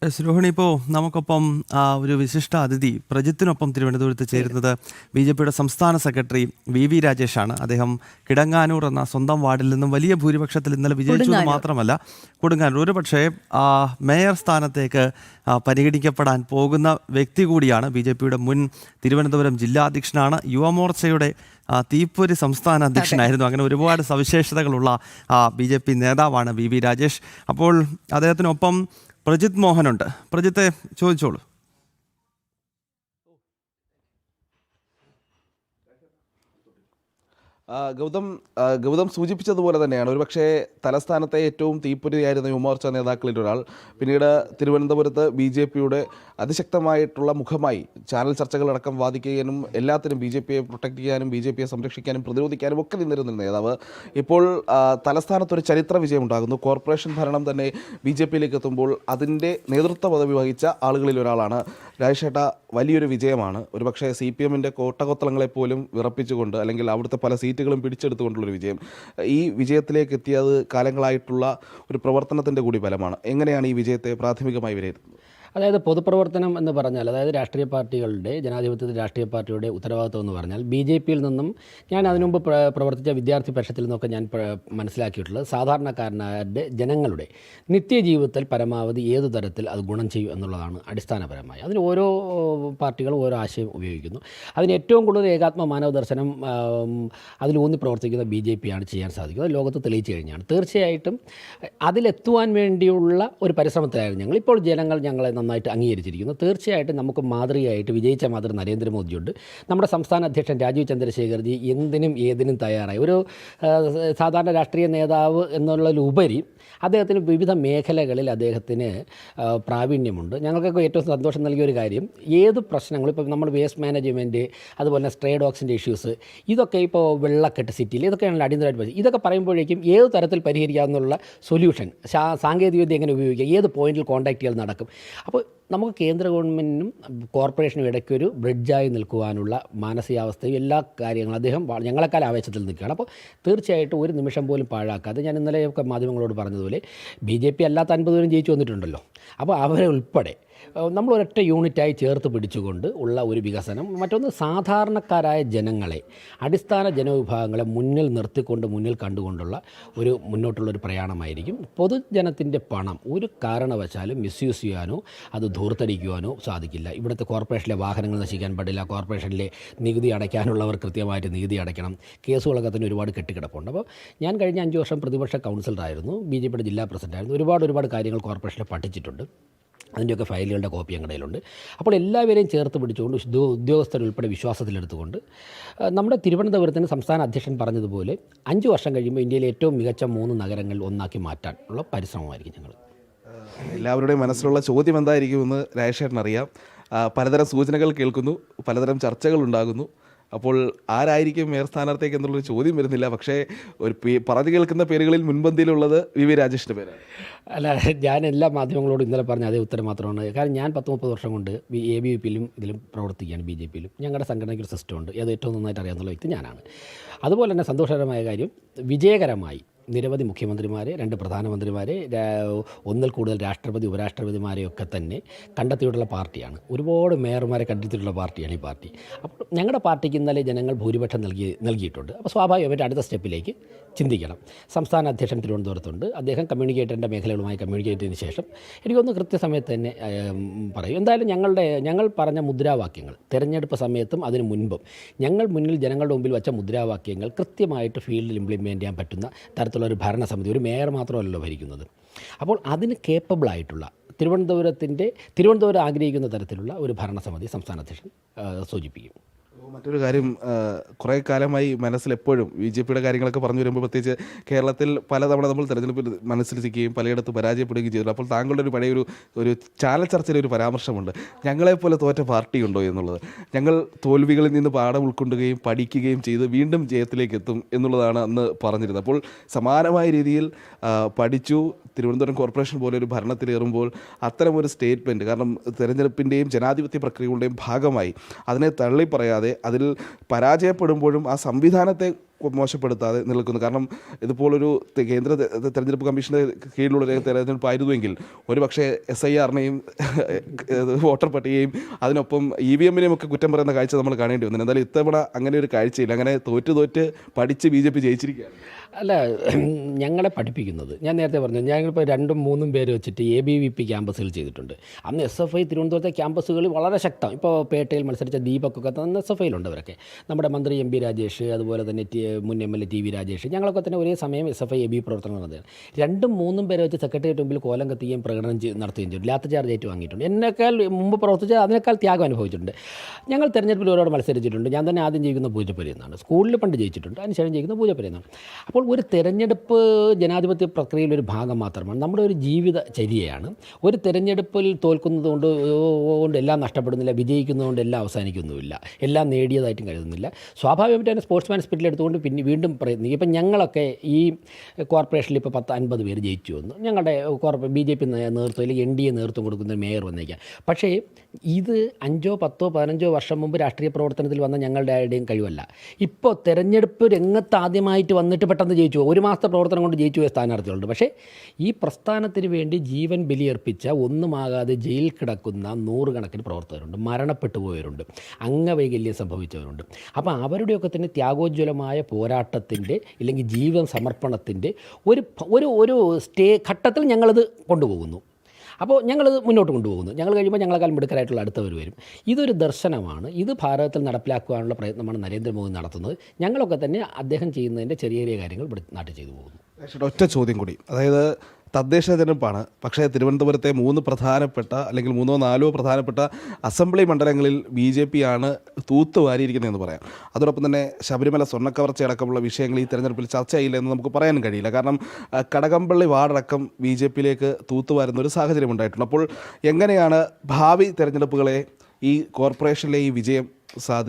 രോഹിണി, ഇപ്പോൾ നമുക്കൊപ്പം ഒരു വിശിഷ്ട അതിഥി പ്രജിത്തിനൊപ്പം തിരുവനന്തപുരത്ത് ചേരുന്നത് ബി.ജെ.പിയുടെ സംസ്ഥാന സെക്രട്ടറി വി രാജേഷാണ്. അദ്ദേഹം കിടങ്ങാനൂർ എന്ന സ്വന്തം വാർഡിൽ നിന്നും വലിയ ഭൂരിപക്ഷത്തിൽ ഇന്നലെ വിജയിച്ചത് മാത്രമല്ല, കൊടുങ്ങാനൂർ ഒരുപക്ഷെ മേയർ സ്ഥാനത്തേക്ക് പരിഗണിക്കപ്പെടാൻ പോകുന്ന വ്യക്തി കൂടിയാണ്. ബി.ജെ.പിയുടെ മുൻ തിരുവനന്തപുരം ജില്ലാ അധ്യക്ഷനാണ്. യുവമോർച്ചയുടെ തീപ്പൊരി സംസ്ഥാന അധ്യക്ഷനായിരുന്നു. അങ്ങനെ ഒരുപാട് സവിശേഷതകളുള്ള ബി.ജെ.പി നേതാവാണ് വി രാജേഷ്. അപ്പോൾ അദ്ദേഹത്തിനൊപ്പം പ്രജിത് മോഹനുണ്ട്. പ്രജിത്തെ, ചോദിച്ചോളൂ. ഗൗതം സൂചിപ്പിച്ചതുപോലെ തന്നെയാണ് ഒരുപക്ഷെ തലസ്ഥാനത്തെ ഏറ്റവും തീപ്പൊരിയായിരുന്ന യുവമോർച്ച നേതാക്കളിൽ ഒരാൾ പിന്നീട് തിരുവനന്തപുരത്ത് ബി.ജെ.പിയുടെ അതിശക്തമായിട്ടുള്ള മുഖമായി ചാനൽ ചർച്ചകളടക്കം വാദിക്കാനും എല്ലാത്തിനും ബി.ജെ.പിയെ പ്രൊട്ടക്ട് ചെയ്യാനും ബി.ജെ.പിയെ സംരക്ഷിക്കാനും പ്രതിരോധിക്കാനും ഒക്കെ നിന്നിരുന്ന നേതാവ് ഇപ്പോൾ തലസ്ഥാനത്തൊരു ചരിത്ര വിജയം ഉണ്ടാകുന്നു. കോർപ്പറേഷൻ ഭരണം തന്നെ ബി.ജെ.പിയിലേക്ക് എത്തുമ്പോൾ അതിൻ്റെ നേതൃത്വ പദവി വഹിച്ച ആളുകളിൽ ഒരാളാണ് രാജേഷേട്ട. വലിയൊരു വിജയമാണ്. ഒരുപക്ഷെ CPM-ൻ്റെ കോട്ടകൊത്തളങ്ങളെപ്പോലും വിറപ്പിച്ചുകൊണ്ട് അല്ലെങ്കിൽ അവിടുത്തെ പല സീറ്റുകളും പിടിച്ചെടുത്തുകൊണ്ടുള്ളൊരു വിജയം. ഈ വിജയത്തിലേക്ക് എത്തിയത് കാലങ്ങളായിട്ടുള്ള ഒരു പ്രവർത്തനത്തിൻ്റെ കൂടി ഫലമാണ്. എങ്ങനെയാണ് ഈ വിജയത്തെ പ്രാഥമികമായി വിലയിരുത്തുന്നത്? അതായത് പൊതുപ്രവർത്തനം എന്ന് പറഞ്ഞാൽ, അതായത് രാഷ്ട്രീയ പാർട്ടികളുടെ, ജനാധിപത്യത്തിൽ രാഷ്ട്രീയ പാർട്ടിയുടെ ഉത്തരവാദിത്വം എന്ന് പറഞ്ഞാൽ BJP-യിൽ നിന്നും ഞാൻ അതിനുമുമ്പ് പ്രവർത്തിച്ച വിദ്യാർത്ഥി പരിഷത്തിൽ നിന്നൊക്കെ ഞാൻ മനസ്സിലാക്കിയിട്ടുള്ളത് സാധാരണക്കാരനായ ജനങ്ങളുടെ നിത്യജീവിതത്തിൽ പരമാവധി ഏതു തരത്തിൽ അത് ഗുണം ചെയ്യും എന്നുള്ളതാണ് അടിസ്ഥാനപരമായി. അതിന് ഓരോ പാർട്ടികളും ഓരോ ആശയം ഉപയോഗിക്കുന്നു. അതിന് ഏറ്റവും കൂടുതൽ ഏകാത്മ മാനവ ദർശനം അതിലൂന്നി പ്രവർത്തിക്കുന്ന BJP-യാണ് ചെയ്യാൻ സാധിക്കുന്നത്. ലോകത്ത് തെളിയിച്ചു കഴിഞ്ഞാണ്. തീർച്ചയായിട്ടും അതിലെത്തുവാൻ വേണ്ടിയുള്ള ഒരു പരിശ്രമത്തിലായിരുന്നു ഞങ്ങൾ. ഇപ്പോൾ ജനങ്ങൾ ഞങ്ങളെ നന്നായിട്ട് അംഗീകരിച്ചിരിക്കുന്നു. തീർച്ചയായിട്ടും നമുക്ക് മാതൃകയായിട്ട് വിജയിച്ച മാതൃ നരേന്ദ്രമോദിയുണ്ട്. നമ്മുടെ സംസ്ഥാന അധ്യക്ഷൻ രാജീവ് ചന്ദ്രശേഖർജി എന്തിനും ഏതിനും തയ്യാറായി. ഒരു സാധാരണ രാഷ്ട്രീയ നേതാവ് എന്നുള്ളതിലുപരി അദ്ദേഹത്തിന് വിവിധ മേഖലകളിൽ അദ്ദേഹത്തിന് പ്രാവീണ്യമുണ്ട്. ഞങ്ങൾക്കൊക്കെ ഏറ്റവും സന്തോഷം നൽകിയ ഒരു കാര്യം, ഏത് പ്രശ്നങ്ങളും ഇപ്പോൾ നമ്മൾ വേസ്റ്റ് മാനേജ്മെൻറ്റ്, അതുപോലെ തന്നെ സ്ട്രേ ഡോഗ്സിൻ്റെ ഇഷ്യൂസ്, ഇതൊക്കെ ഇപ്പോൾ വെള്ളക്കെട്ട് സിറ്റിയിൽ, ഇതൊക്കെയാണല്ലോ അടിയന്തരമായിട്ട് ഇതൊക്കെ പറയുമ്പോഴേക്കും ഏത് തരത്തിൽ പരിഹരിക്കാമെന്നുള്ള സൊല്യൂഷൻ, സാങ്കേതികവിദ്യ എങ്ങനെ ഉപയോഗിക്കുക, ഏത് പോയിന്റിൽ കോൺടാക്ട് ചെയ്യൽ നടക്കും. അപ്പോൾ നമുക്ക് കേന്ദ്ര ഗവൺമെൻറ്റിനും കോർപ്പറേഷനും ഇടയ്ക്കൊരു ബ്രിഡ്ജായി നിൽക്കുവാനുള്ള മാനസികാവസ്ഥയും എല്ലാ കാര്യങ്ങളും അദ്ദേഹം ഞങ്ങളെക്കാൾ ആവേശത്തിൽ നിൽക്കുകയാണ്. അപ്പോൾ തീർച്ചയായിട്ടും ഒരു നിമിഷം പോലും പാഴാക്കാതെ, ഞാൻ ഇന്നലെയൊക്കെ മാധ്യമങ്ങളോട് പറഞ്ഞതുപോലെ BJP അല്ലാത്ത 50 പേരും ജയിച്ചു വന്നിട്ടുണ്ടല്ലോ. അപ്പോൾ അവരെ ഉൾപ്പെടെ നമ്മൾ ഒരൊറ്റ യൂണിറ്റായി ചേർത്ത് പിടിച്ചുകൊണ്ട് ഉള്ള ഒരു വികസനം. മറ്റൊന്ന്, സാധാരണക്കാരായ ജനങ്ങളെ, അടിസ്ഥാന ജനവിഭാഗങ്ങളെ മുന്നിൽ നിർത്തിക്കൊണ്ട്, മുന്നിൽ കണ്ടുകൊണ്ടുള്ള ഒരു മുന്നോട്ടുള്ളൊരു പ്രയാണമായിരിക്കും. പൊതുജനത്തിൻ്റെ പണം ഒരു കാരണവശാലും മിസ്യൂസ് ചെയ്യാനോ അത് ധൂർത്തടിക്കുവാനോ സാധിക്കില്ല. ഇവിടുത്തെ കോർപ്പറേഷനിലെ വാഹനങ്ങൾ നശിക്കാൻ പാടില്ല. കോർപ്പറേഷനിലെ നികുതി അടയ്ക്കാനുള്ളവർ കൃത്യമായിട്ട് നികുതി അടയ്ക്കണം. കേസുകളൊക്കെ തന്നെ ഒരുപാട് കെട്ടിക്കിടപ്പുണ്ട്. അപ്പോൾ ഞാൻ കഴിഞ്ഞ 5 വർഷം പ്രതിപക്ഷ കൗൺസിലറായിരുന്നു, BJP-യുടെ ജില്ലാ പ്രസിഡൻ്റായിരുന്നു. ഒരുപാട് കാര്യങ്ങൾ കോർപ്പറേഷനിൽ പഠിച്ചിട്ടുണ്ട്. അതിൻ്റെയൊക്കെ ഫയലുകളുടെ കോപ്പി ഞങ്ങളുടെ കയ്യിലുണ്ട്. അപ്പോൾ എല്ലാവരെയും ചേർത്ത് പിടിച്ചുകൊണ്ട് ഉദ്യോഗസ്ഥരുൾപ്പെടെ വിശ്വാസത്തിലെടുത്തുകൊണ്ട് നമ്മുടെ തിരുവനന്തപുരത്തിന് സംസ്ഥാന അധ്യക്ഷൻ പറഞ്ഞതുപോലെ 5 വർഷം കഴിയുമ്പോൾ ഇന്ത്യയിലെ ഏറ്റവും മികച്ച 3 നഗരങ്ങളിൽ ഒന്നാക്കി മാറ്റാൻ ഉള്ള പരിശ്രമമായിരിക്കും ഞങ്ങൾ. എല്ലാവരുടെയും മനസ്സിലുള്ള ചോദ്യം എന്തായിരിക്കുമെന്ന് രാജേഷേട്ടനറിയാം. പലതരം സൂചനകൾ കേൾക്കുന്നു, പലതരം ചർച്ചകൾ ഉണ്ടാകുന്നു. അപ്പോൾ ആരായിരിക്കും മേയർ സ്ഥാനാർത്ഥിക്ക് എന്നുള്ളൊരു ചോദ്യം വരുന്നില്ല. പക്ഷേ ഒരു പറഞ്ഞു കേൾക്കുന്ന പേരുകളിൽ മുൻപന്തിയിലുള്ളത് വി രാജേഷിൻ്റെ പേരാണ്. അല്ല, ഞാൻ എല്ലാ മാധ്യമങ്ങളോടും ഇന്നലെ പറഞ്ഞ അതേ ഉത്തരം മാത്രമാണ്. കാരണം ഞാൻ 10-30 വർഷം കൊണ്ട് ABVP-യിലും ഇതിലും പ്രവർത്തിക്കുകയാണ്. BJP-യിലും ഞങ്ങളുടെ സംഘടനയ്ക്ക് ഒരു സിസ്റ്റമുണ്ട്. അത് ഏറ്റവും നന്നായിട്ട് അറിയാവുന്ന വ്യക്തി ഞാനാണ്. അതുപോലെ തന്നെ സന്തോഷകരമായ കാര്യം, വിജയകരമായി നിരവധി മുഖ്യമന്ത്രിമാരെ, 2 പ്രധാനമന്ത്രിമാരെ, 1-ൽ കൂടുതൽ രാഷ്ട്രപതി, ഉപരാഷ്ട്രപതിമാരെയൊക്കെ തന്നെ കണ്ടെത്തിയിട്ടുള്ള പാർട്ടിയാണ്. ഒരുപാട് മേയർമാരെ കണ്ടെത്തിയിട്ടുള്ള പാർട്ടിയാണ് ഈ പാർട്ടി. അപ്പോൾ ഞങ്ങളുടെ പാർട്ടിക്ക് ഇന്നലെ ജനങ്ങൾ ഭൂരിപക്ഷം നൽകിയിട്ടുണ്ട്. അപ്പോൾ സ്വാഭാവികമായിട്ട് അടുത്ത സ്റ്റെപ്പിലേക്ക് ചിന്തിക്കണം. സംസ്ഥാന അധ്യക്ഷൻ തിരുവനന്തപുരത്തുണ്ട്. അദ്ദേഹം കമ്മ്യൂണിക്കേറ്ററിൻ്റെ മേഖലകളുമായി കമ്മ്യൂണിക്കേറ്റ് ചെയ്തതിന് ശേഷം എനിക്കൊന്ന് കൃത്യസമയത്ത് തന്നെ പറയും. എന്തായാലും ഞങ്ങൾ പറഞ്ഞ മുദ്രാവാക്യങ്ങൾ തെരഞ്ഞെടുപ്പ് സമയത്തും അതിനു മുൻപും ഞങ്ങൾ മുന്നിൽ ജനങ്ങളുടെ മുമ്പിൽ വെച്ച മുദ്രാവാക്യങ്ങൾ കൃത്യമായിട്ട് ഫീൽഡിൽ ഇംപ്ലിമെൻറ്റ് ചെയ്യാൻ പറ്റുന്ന തരത്തിലുള്ളൊരു ഭരണസമിതി, ഒരു മേയർ മാത്രമല്ലല്ലോ ഭരിക്കുന്നത്. അപ്പോൾ അതിന് കേപ്പബിളായിട്ടുള്ള തിരുവനന്തപുരം ആഗ്രഹിക്കുന്ന തരത്തിലുള്ള ഒരു ഭരണസമിതി സംസ്ഥാന അധ്യക്ഷൻ സൂചിപ്പിക്കും. മറ്റൊരു കാര്യം, കുറേ കാലമായി മനസ്സിലെപ്പോഴും BJP-യുടെ കാര്യങ്ങളൊക്കെ പറഞ്ഞു വരുമ്പോൾ, പ്രത്യേകിച്ച് കേരളത്തിൽ പലതവണ നമ്മൾ തെരഞ്ഞെടുപ്പിൽ മനസ്സിലെത്തിക്കുകയും പലയിടത്ത് പരാജയപ്പെടുകയും ചെയ്തു. അപ്പോൾ താങ്കളുടെ ഒരു പഴയ ഒരു ചാനൽ ചർച്ചയിൽ ഒരു പരാമർശമുണ്ട്, ഞങ്ങളെപ്പോലെ തോറ്റ പാർട്ടിയുണ്ടോ എന്നുള്ളത്. ഞങ്ങൾ തോൽവികളിൽ നിന്ന് പാഠം ഉൾക്കൊണ്ടുകയും പഠിക്കുകയും ചെയ്ത് വീണ്ടും ജയത്തിലേക്ക് എത്തും എന്നുള്ളതാണ് അന്ന് പറഞ്ഞിരുന്നത്. അപ്പോൾ സമാനമായ രീതിയിൽ പഠിച്ചു തിരുവനന്തപുരം കോർപ്പറേഷൻ പോലെ ഒരു ഭരണത്തിലേറുമ്പോൾ അത്തരമൊരു സ്റ്റേറ്റ്മെൻറ്റ്, കാരണം തെരഞ്ഞെടുപ്പിൻ്റെയും ജനാധിപത്യ പ്രക്രിയകളുടെയും ഭാഗമായി അതിനെ തള്ളിപ്പറയാതെ അതിൽ പരാജയപ്പെടുമ്പോഴും ആ സംവിധാനത്തെ മോശപ്പെടുത്താതെ നിൽക്കുന്നു. കാരണം ഇതുപോലൊരു കേന്ദ്ര തെരഞ്ഞെടുപ്പ് കമ്മീഷൻ്റെ കീഴിലുള്ള ഒരു തെരഞ്ഞെടുപ്പ് ആയിരുന്നുവെങ്കിൽ ഒരുപക്ഷെ SIR-നെയും വോട്ടർ പട്ടികയും അതിനൊപ്പം EVM-നെയും ഒക്കെ കുറ്റം പറയുന്ന കാഴ്ച നമ്മൾ കാണേണ്ടി വന്നു. എന്തായാലും ഇത്തവണ അങ്ങനെ ഒരു കാഴ്ചയില്ല. അങ്ങനെ തോറ്റ് പഠിച്ച് BJP ജയിച്ചിരിക്കുകയാണ്. അല്ല, ഞങ്ങളെ പഠിപ്പിക്കുന്നത് ഞാൻ നേരത്തെ പറഞ്ഞു, ഞങ്ങളിപ്പോൾ 2-3 പേര് വെച്ചിട്ട് ABVP ക്യാമ്പസുകൾ ചെയ്തിട്ടുണ്ട്. അന്ന് SFI തിരുവനന്തപുരത്തെ ക്യാമ്പസുകൾ വളരെ ശക്തം. ഇപ്പോൾ പേട്ടയിൽ മത്സരിച്ച ദീപക്കൊക്കെ തന്നെ SFIയിലുണ്ട്. അവരൊക്കെ നമ്മുടെ മന്ത്രി MP രാജേഷ്, അതുപോലെ തന്നെ മുൻ MLA TV രാജേഷ്, ഞങ്ങളൊക്കെ തന്നെ ഒരേ സമയം SFI AB പ്രവർത്തനം നടത്തുകയാണ്. 2-3 പേരെ വെച്ച് സെക്രട്ടേറിയറ്റ് മുമ്പിൽ കോലം കത്തുകയും പ്രകടനം നടത്തുകയും ചെയ്തു. ലാത്ത് ചാർജ് ഏറ്റു വാങ്ങിയിട്ടുണ്ട്. എന്നെക്കാൾ മുമ്പ് പ്രവർത്തിച്ച അതിനേക്കാൾ ത്യാഗം അനുഭവിച്ചിട്ടുണ്ട്. ഞങ്ങൾ തെരഞ്ഞെടുപ്പിൽ ഒരുപാട് മത്സരിച്ചിട്ടുണ്ട്. ഞാൻ തന്നെ ആദ്യം ജയിക്കുന്ന പൂജപ്പുര എന്നാണ്. സ്കൂളിൽ പണ്ട് ജയിച്ചിട്ടുണ്ട്, അതിനുശേഷം ജയിക്കുന്ന പൂജപ്പുര എന്നാണ്. അപ്പോൾ ഒരു തെരഞ്ഞെടുപ്പ് ജനാധിപത്യ പ്രക്രിയയിൽ ഒരു ഭാഗം മാത്രമാണ്, നമ്മുടെ ഒരു ജീവിതചര്യയാണ്. ഒരു തെരഞ്ഞെടുപ്പിൽ തോൽക്കുന്നത് കൊണ്ട് എല്ലാം നഷ്ടപ്പെടുന്നില്ല, വിജയിക്കുന്നതുകൊണ്ട് എല്ലാം അവസാനിക്കുന്നുമില്ല, എല്ലാം നേടിയതായിട്ടും കരുതുന്നില്ല. സ്വാഭാവികമായിട്ട് തന്നെ സ്പോർട്സ്മാൻ സ്പിരിറ്റിൽ എടുത്തുകൊണ്ട് പിന്നെ വീണ്ടും പ്രയത്നിക്കും. ഇപ്പം ഞങ്ങളൊക്കെ ഈ കോർപ്പറേഷനിൽ ഇപ്പോൾ 10-50 പേര് ജയിച്ചു വന്നു. ഞങ്ങളുടെ BJP നേതൃത്വത്തിൽ NDA നേതൃത്വം കൊടുക്കുന്ന മേയർ വന്നേക്കാം. പക്ഷേ ഇത് 5, 10, 15 വർഷം മുമ്പ് രാഷ്ട്രീയ പ്രവർത്തനത്തിൽ വന്ന ഞങ്ങളുടെ ആരുടെയും കഴിവല്ല. ഇപ്പോൾ തെരഞ്ഞെടുപ്പ് രംഗത്ത് ആദ്യമായിട്ട് വന്നിട്ട് പെട്ടെന്ന് ജയിച്ചു, 1 മാസത്തെ പ്രവർത്തനം കൊണ്ട് ജയിച്ചു പോയ സ്ഥാനാർത്ഥികളുണ്ട്. പക്ഷേ ഈ പ്രസ്ഥാനത്തിന് വേണ്ടി ജീവൻ ബലിയർപ്പിച്ച, ഒന്നുമാകാതെ ജയിലിൽ കിടക്കുന്ന 100 കണക്കിന് പ്രവർത്തകരുണ്ട്, മരണപ്പെട്ടു പോയവരുണ്ട്, അംഗവൈകല്യം സംഭവിച്ചവരുണ്ട്. അപ്പോൾ അവരുടെയൊക്കെ തന്നെ ത്യാഗോജ്വലമായ പോരാട്ടത്തിൻ്റെ ഇല്ലെങ്കിൽ ജീവൻ സമർപ്പണത്തിൻ്റെ ഒരു ഘട്ടത്തിൽ ഞങ്ങളത് കൊണ്ടുപോകുന്നു. അപ്പോൾ ഞങ്ങളത് മുന്നോട്ട് കൊണ്ടുപോകുന്നു. ഞങ്ങൾ കഴിയുമ്പോൾ ഞങ്ങളെക്കാൾ മിടുക്കരായിട്ടുള്ള അടുത്തവർ വരും. ഇതൊരു ദർശനമാണ്. ഇത് ഭാരതത്തിൽ നടപ്പിലാക്കുവാനുള്ള പ്രയത്നമാണ് നരേന്ദ്രമോദി നടത്തുന്നത്. ഞങ്ങളൊക്കെ തന്നെ അദ്ദേഹം ചെയ്യുന്നതിൻ്റെ ചെറിയ ചെറിയ കാര്യങ്ങൾ ഇവിടെ നാട്ടിൽ ചെയ്തു പോകുന്നു. ഒറ്റ ചോദ്യം കൂടി, അതായത് തദ്ദേശ തെരഞ്ഞെടുപ്പാണ്, പക്ഷേ തിരുവനന്തപുരത്തെ 3 പ്രധാനപ്പെട്ട അല്ലെങ്കിൽ 3-4 പ്രധാനപ്പെട്ട അസംബ്ലി മണ്ഡലങ്ങളിൽ BJP ആണ് തൂത്തുവാരിയിരിക്കുന്നതെന്ന് പറയാം. അതോടൊപ്പം തന്നെ ശബരിമല സ്വർണ്ണക്കവർച്ച അടക്കമുള്ള വിഷയങ്ങൾ ഈ തെരഞ്ഞെടുപ്പിൽ ചർച്ചയില്ല എന്ന് നമുക്ക് പറയാനും കഴിയില്ല. കാരണം കടകംപള്ളി വാർഡടക്കം BJPയിലേക്ക് തൂത്തുവാരുന്ന ഒരു സാഹചര്യം ഉണ്ടായിട്ടുണ്ട്. അപ്പോൾ എങ്ങനെയാണ് ഭാവി തെരഞ്ഞെടുപ്പുകളെ ഈ കോർപ്പറേഷനിലെ ഈ വിജയം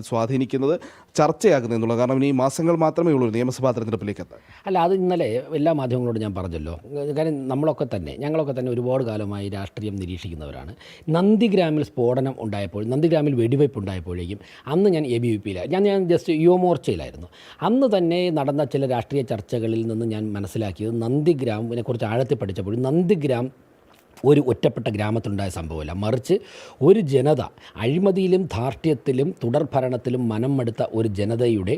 സ്വാധീനിക്കുന്നത്, ചർച്ചയാക്കുന്നത് എന്നുള്ളത്? കാരണം ഇനി മാസങ്ങൾ മാത്രമേ ഉള്ളൂ നിയമസഭാ തെരഞ്ഞെടുപ്പിലേക്ക് എത്താൻ. അല്ല, അത് ഇന്നലെ എല്ലാ മാധ്യമങ്ങളോട് ഞാൻ പറഞ്ഞല്ലോ. കാര്യം ഞങ്ങളൊക്കെ തന്നെ ഒരുപാട് കാലമായി രാഷ്ട്രീയം നിരീക്ഷിക്കുന്നവരാണ്. നന്ദിഗ്രാമിൽ സ്ഫോടനം ഉണ്ടായപ്പോൾ, നന്ദിഗ്രാമിൽ വെടിവയ്പ് ഉണ്ടായപ്പോഴേക്കും അന്ന് ഞാൻ ABVPയിലാണ്. ഞാൻ ജസ്റ്റ് യുവമോർച്ചയിലായിരുന്നു. അന്ന് തന്നെ നടന്ന ചില രാഷ്ട്രീയ ചർച്ചകളിൽ നിന്ന് ഞാൻ മനസ്സിലാക്കിയത്, നന്ദിഗ്രാമിനെ കുറിച്ച് ആഴത്തിൽ പഠിച്ചപ്പോൾ നന്ദിഗ്രാം ഒരു ഒറ്റപ്പെട്ട ഗ്രാമത്തിലുണ്ടായ സംഭവമല്ല, മറിച്ച് ഒരു ജനത അഴിമതിയിലും ധാർഷ്ട്യത്തിലും തുടർഭരണത്തിലും മനം മടുത്ത ഒരു ജനതയുടെ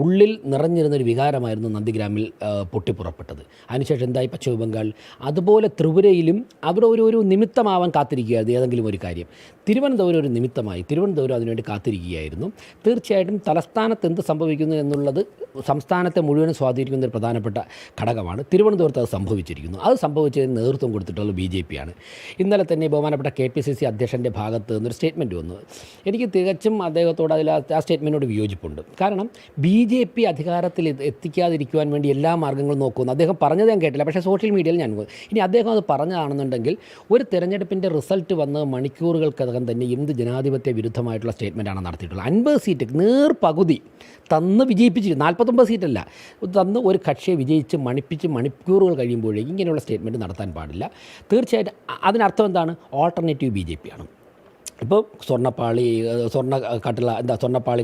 ഉള്ളിൽ നിറഞ്ഞിരുന്നൊരു വികാരമായിരുന്നു നന്ദിഗ്രാമിൽ പൊട്ടിപ്പുറപ്പെട്ടത്. അതിനുശേഷം എന്തായി പശ്ചിമ ബംഗാൾ, അതുപോലെ ത്രിപുരയിലും അവിടെ ഒരു നിമിത്തമാവാൻ കാത്തിരിക്കുകയായിരുന്നു ഏതെങ്കിലും ഒരു കാര്യം. തിരുവനന്തപുരം ഒരു നിമിത്തമായി, തിരുവനന്തപുരം അതിനുവേണ്ടി കാത്തിരിക്കുകയായിരുന്നു. തീർച്ചയായിട്ടും തലസ്ഥാനത്ത് എന്ത് സംഭവിക്കുന്നു എന്നുള്ളത് സംസ്ഥാനത്തെ മുഴുവനും സ്വാധീനിക്കുന്ന ഒരു പ്രധാനപ്പെട്ട ഘടകമാണ്. തിരുവനന്തപുരത്ത് അത് സംഭവിച്ചിരിക്കുന്നു. അത് സംഭവിച്ചതിന് നേതൃത്വം കൊടുത്തിട്ടുള്ള BJP-യാണ്. ഇന്നലെ തന്നെ ബഹുമാനപ്പെട്ട KPCC അധ്യക്ഷൻ്റെ ഭാഗത്ത് നിന്നൊരു സ്റ്റേറ്റ്മെൻറ്റ് വന്നു. എനിക്ക് തികച്ചും അദ്ദേഹത്തോട് ആ സ്റ്റേറ്റ്മെൻറ്റിനോട് വിയോജിപ്പുണ്ട്. കാരണം BJP അധികാരത്തിൽ എത്തിക്കാതിരിക്കുവാൻ വേണ്ടി എല്ലാ മാർഗ്ഗങ്ങളും നോക്കുന്നു. അദ്ദേഹം പറഞ്ഞത് ഞാൻ കേട്ടില്ല, പക്ഷേ സോഷ്യൽ മീഡിയയിൽ ഞാൻ ഇനി അദ്ദേഹം അത് പറഞ്ഞതാണെന്നുണ്ടെങ്കിൽ ഒരു തെരഞ്ഞെടുപ്പിൻ്റെ റിസൾട്ട് വന്ന് മണിക്കൂറുകൾക്കകം തന്നെ എന്ത് ജനാധിപത്യ വിരുദ്ധമായിട്ടുള്ള സ്റ്റേറ്റ്മെൻറ്റാണ് നടത്തിയിട്ടുള്ളത്. 50 സീറ്റ് നേർപകുതി തന്ന് വിജയിപ്പിച്ചു, 49 സീറ്റല്ല തന്ന് ഒരു കക്ഷിയെ വിജയിച്ച് മണിക്കൂറുകൾ കഴിയുമ്പോഴേക്കും ഇങ്ങനെയുള്ള സ്റ്റേറ്റ്മെൻറ്റ് നടത്താൻ പാടില്ല. തീർച്ചയായിട്ടും അതിനർത്ഥം എന്താണ്? ഓൾട്ടർനേറ്റീവ് BJP-ആണ്. ഇപ്പോൾ സ്വർണ്ണപ്പാളി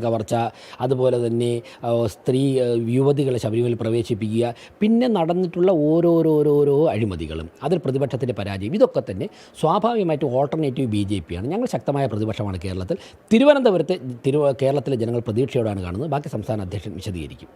കവർച്ച, അതുപോലെ തന്നെ യുവതികളെ ശബരിമലയിൽ പ്രവേശിപ്പിക്കുക, പിന്നെ നടന്നിട്ടുള്ള ഓരോരോ അഴിമതികളും, അതിൽ പ്രതിപക്ഷത്തിൻ്റെ പരാജയം, ഇതൊക്കെ തന്നെ സ്വാഭാവികമായിട്ട് ഓൾട്ടർനേറ്റീവ് BJP-ആണ്. ഞങ്ങൾ ശക്തമായ പ്രതിപക്ഷമാണ് കേരളത്തിൽ. കേരളത്തിലെ ജനങ്ങൾ പ്രതീക്ഷയോടാണ് കാണുന്നത്. ബാക്കി സംസ്ഥാന അധ്യക്ഷൻ വിശദീകരിക്കും.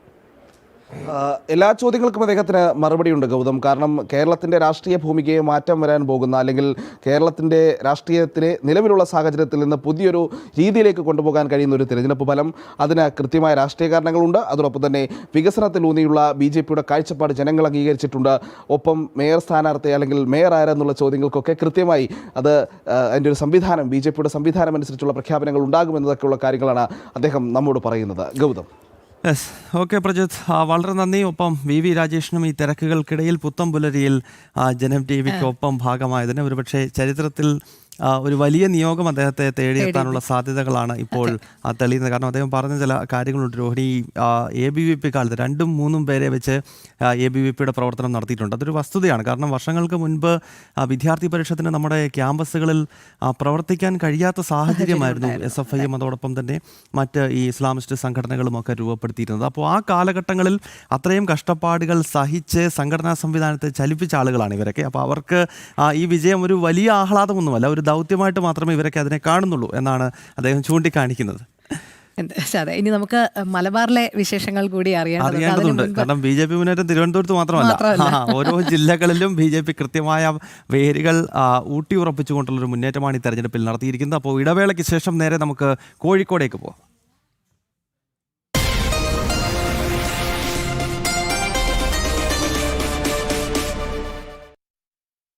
എല്ലാ ചോദ്യങ്ങൾക്കും അദ്ദേഹത്തിന് മറുപടിയുണ്ട് ഗൗതം. കാരണം കേരളത്തിൻ്റെ രാഷ്ട്രീയ ഭൂമികയെ മാറ്റം വരാൻ പോകുന്ന, അല്ലെങ്കിൽ കേരളത്തിൻ്റെ രാഷ്ട്രീയത്തിലെ നിലവിലുള്ള സാഹചര്യത്തിൽ നിന്ന് പുതിയൊരു രീതിയിലേക്ക് കൊണ്ടുപോകാൻ കഴിയുന്ന ഒരു തിരഞ്ഞെടുപ്പ് ഫലം, അതിന് കൃത്യമായ രാഷ്ട്രീയ കാരണങ്ങളുണ്ട്. അതോടൊപ്പം തന്നെ വികസനത്തിലൂന്നിയുള്ള BJP-യുടെ കാഴ്ചപ്പാട് ജനങ്ങൾ അംഗീകരിച്ചിട്ടുണ്ട്. ഒപ്പം മേയർ സ്ഥാനാർത്ഥി അല്ലെങ്കിൽ മേയർ ആരെന്നുള്ള ചോദ്യങ്ങൾക്കൊക്കെ കൃത്യമായി അതിൻ്റെ ഒരു സംവിധാനം, BJP-യുടെ സംവിധാനം അനുസരിച്ചുള്ള പ്രഖ്യാപനങ്ങൾ ഉണ്ടാകുമെന്നതൊക്കെയുള്ള കാര്യങ്ങളാണ് അദ്ദേഹം നമ്മോട് പറയുന്നത്. ഗൗതം. യെസ്, ഓക്കെ പ്രജിത്ത്, വളരെ നന്ദി. ഒപ്പം VV രാജേഷിനും ഈ തിരക്കുകൾക്കിടയിൽ പുത്തംപുലരിയിൽ ജനം TV-ക്ക് ഒപ്പം ഭാഗമായതിന് ഒരുപക്ഷെ ചരിത്രത്തിൽ ഒരു വലിയ നിയോഗം അദ്ദേഹത്തെ തേടിയെത്താനുള്ള സാധ്യതകളാണ് ഇപ്പോൾ തെളിയുന്നത്. കാരണം അദ്ദേഹം പറഞ്ഞ ചില കാര്യങ്ങളുണ്ട് രോഹിണി. ABVP കാലത്ത് 2ഉം 3ഉം പേരെ വെച്ച് ABVPയുടെ പ്രവർത്തനം നടത്തിയിട്ടുണ്ട്. അതൊരു വസ്തുതയാണ്. കാരണം വർഷങ്ങൾക്ക് മുൻപ് വിദ്യാർത്ഥി പരിഷത്തിന് നമ്മുടെ ക്യാമ്പസുകളിൽ പ്രവർത്തിക്കാൻ കഴിയാത്ത സാഹചര്യമായിരുന്നു SFIയും അതോടൊപ്പം തന്നെ മറ്റ് ഈ ഇസ്ലാമിസ്റ്റ് സംഘടനകളും ഒക്കെ രൂപപ്പെടുത്തിയിരുന്നത്. അപ്പോൾ ആ കാലഘട്ടങ്ങളിൽ അത്രയും കഷ്ടപ്പാടുകൾ സഹിച്ച് സംഘടനാ സംവിധാനത്തെ ചലിപ്പിച്ച ആളുകളാണ് ഇവരൊക്കെ. അപ്പോൾ അവർക്ക് ഈ വിജയം ഒരു വലിയ ആഹ്ലാദമൊന്നുമല്ല, ഒരു ദൗത്യമായിട്ട് മാത്രമേ ഇവരൊക്കെ അതിനെ കാണുന്നുള്ളൂ എന്നാണ് അദ്ദേഹം ചൂണ്ടിക്കാണിക്കുന്നത്. അതെ, ഇനി നമുക്ക് മലബാറിലെ വിശേഷങ്ങൾ കൂടി അറിയേണ്ടതുണ്ട്. കാരണം BJP മുന്നേറ്റം തിരുവനന്തപുരത്ത് മാത്രമല്ല, ഓരോ ജില്ലകളിലും BJP കൃത്യമായ വേരുകൾ ഊട്ടി ഉറപ്പിച്ചുകൊണ്ടുള്ളൊരു മുന്നേറ്റമാണ് ഈ തെരഞ്ഞെടുപ്പിൽ നടത്തിയിരിക്കുന്നത്. അപ്പോൾ ഇടവേളയ്ക്ക് ശേഷം നേരെ നമുക്ക് കോഴിക്കോടേക്ക് പോകാം.